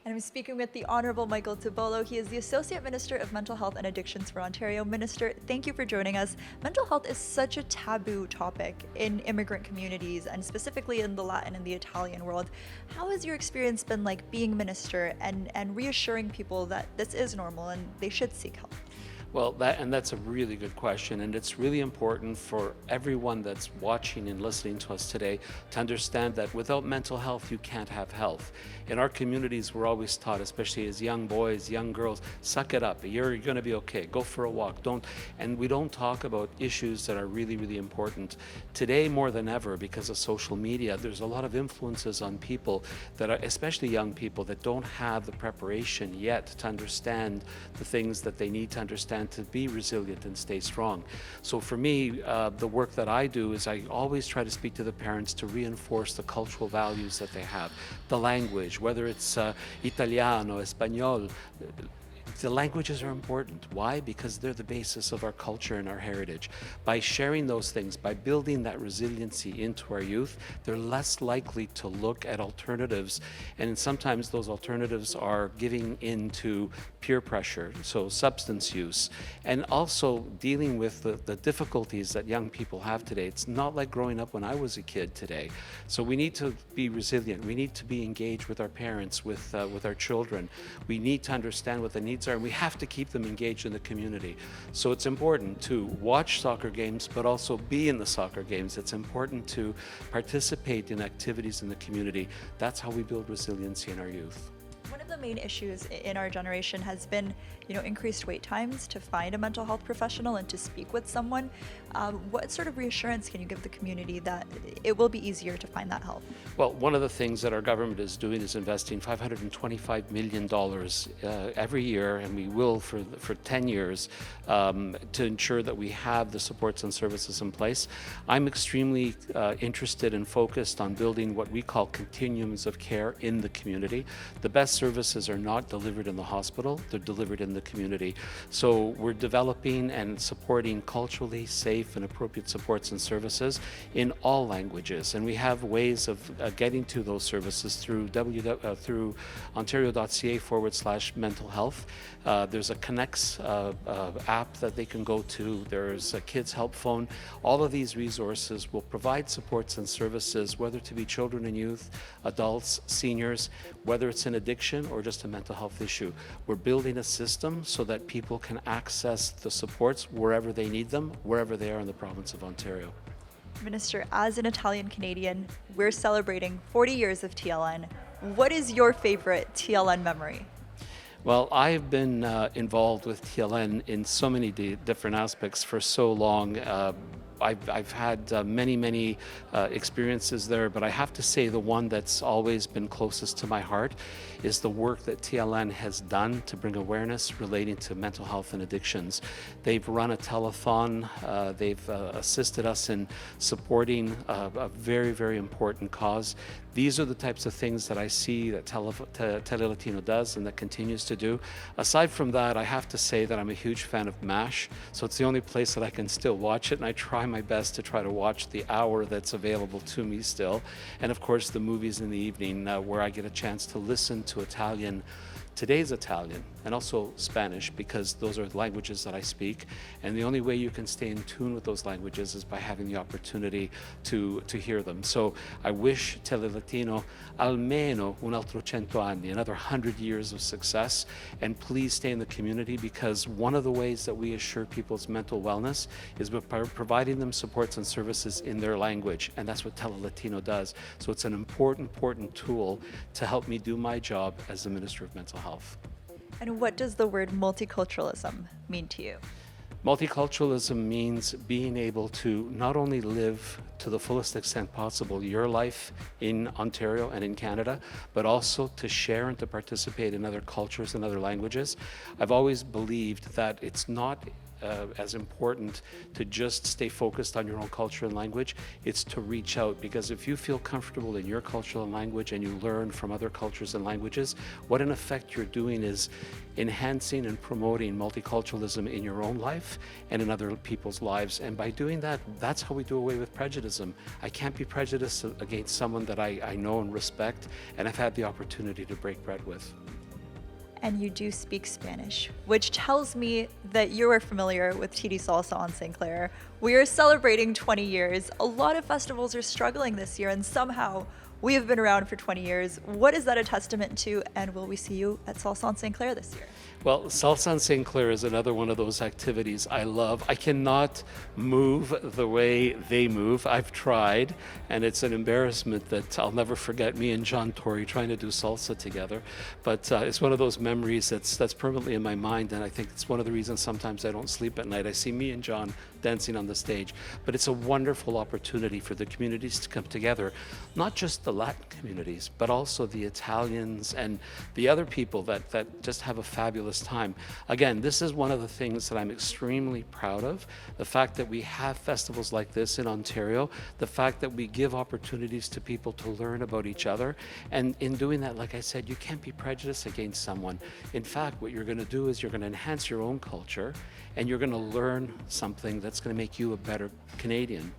And I'm speaking with the Honorable Michael Tibollo. He is the Associate Minister of Mental Health and Addictions for Ontario. Minister, thank you for joining us. Mental health is such a taboo topic in immigrant communities and specifically in the Latin and the Italian world. How has your experience been like being minister and reassuring people that this is normal and they should seek help? Well, that's a really good question, and it's really important for everyone that's watching and listening to us today to understand that without mental health, you can't have health. In our communities, we're always taught, especially as young boys, young girls, suck it up. You're going to be okay. Go for a walk. And we don't talk about issues that are really, really important today more than ever because of social media. There's a lot of influences on people that are, especially young people, that don't have the preparation yet to understand the things that they need to understand to be resilient and stay strong. So for me, the work that I do is I always try to speak to the parents to reinforce the cultural values that they have, the language, whether it's Italiano, Espanol. The languages are important. Why? Because they're the basis of our culture and our heritage. By sharing those things, by building that resiliency into our youth, they're less likely to look at alternatives. And sometimes those alternatives are giving into peer pressure, so substance use, and also dealing with the difficulties that young people have today. It's not like growing up when I was a kid today. So we need to be resilient. We need to be engaged with our parents, with our children. We need to understand what the needs are, and we have to keep them engaged in the community. So it's important to watch soccer games, but also be in the soccer games. It's important to participate in activities in the community. That's how we build resiliency in our youth. One of the main issues in our generation has been, increased wait times to find a mental health professional and to speak with someone. What sort of reassurance can you give the community that it will be easier to find that help? Well, one of the things that our government is doing is investing $525 million every year, and we will for 10 years, to ensure that we have the supports and services in place. I'm extremely interested and focused on building what we call continuums of care in the community. The best services are not delivered in the hospital, they're delivered in the community. So we're developing and supporting culturally safe and appropriate supports and services in all languages. And we have ways of getting to those services through through ontario.ca/mental health. There's a Connects app that they can go to. There's a Kids Help Phone. All of these resources will provide supports and services, whether to be children and youth, adults, seniors, whether it's an addiction or just a mental health issue. We're building a system so that people can access the supports wherever they need them, wherever they are in the province of Ontario. Minister, as an Italian Canadian, we're celebrating 40 years of TLN. What is your favorite TLN memory? Well, I've been involved with TLN in so many different aspects for so long. I've had many experiences there, but I have to say the one that's always been closest to my heart is the work that TLN has done to bring awareness relating to mental health and addictions. They've run a telethon, they've assisted us in supporting a very important cause. These are the types of things that I see that Tele does and that continues to do. Aside from that, I have to say that I'm a huge fan of MASH, so it's the only place that I can still watch it, and I try my best to try to watch the hour that's available to me still. And of course, the movies in the evening where I get a chance to listen to today's Italian, and also Spanish, because those are languages that I speak. And the only way you can stay in tune with those languages is by having the opportunity to hear them. So I wish Telelatino almeno un altro 100 anni, another 100 years of success. And please stay in the community, because one of the ways that we assure people's mental wellness is by providing them supports and services in their language. And that's what Telelatino does. So it's an important tool to help me do my job as the Minister of Mental Health. And what does the word multiculturalism mean to you? Multiculturalism means being able to not only live to the fullest extent possible your life in Ontario and in Canada, but also to share and to participate in other cultures and other languages. I've always believed that it's not as important to just stay focused on your own culture and language. It's to reach out, because if you feel comfortable in your culture and language and you learn from other cultures and languages, what in effect you're doing is enhancing and promoting multiculturalism in your own life and in other people's lives. And by doing that, that's how we do away with prejudice. I can't be prejudiced against someone that I know and respect and I've had the opportunity to break bread with. And you do speak Spanish, which tells me that you are familiar with TD Salsa on St. Clair. We are celebrating 20 years. A lot of festivals are struggling this year, and somehow we have been around for 20 years. What is that a testament to, and will we see you at Salsa on St. Clair this year? Well, Salsa on St. Clair is another one of those activities I love. I cannot move the way they move. I've tried, and it's an embarrassment that I'll never forget me and John Tory trying to do salsa together. But it's one of those memories that's permanently in my mind, and I think it's one of the reasons sometimes I don't sleep at night. I see me and John dancing on the stage. But it's a wonderful opportunity for the communities to come together, not just the Latin communities, but also the Italians and the other people that just have a fabulous time. Again, this is one of the things that I'm extremely proud of, the fact that we have festivals like this in Ontario, the fact that we give opportunities to people to learn about each other. And in doing that, like I said, you can't be prejudiced against someone. In fact, what you're going to do is you're going to enhance your own culture, and you're going to learn something that's going to make you a better Canadian.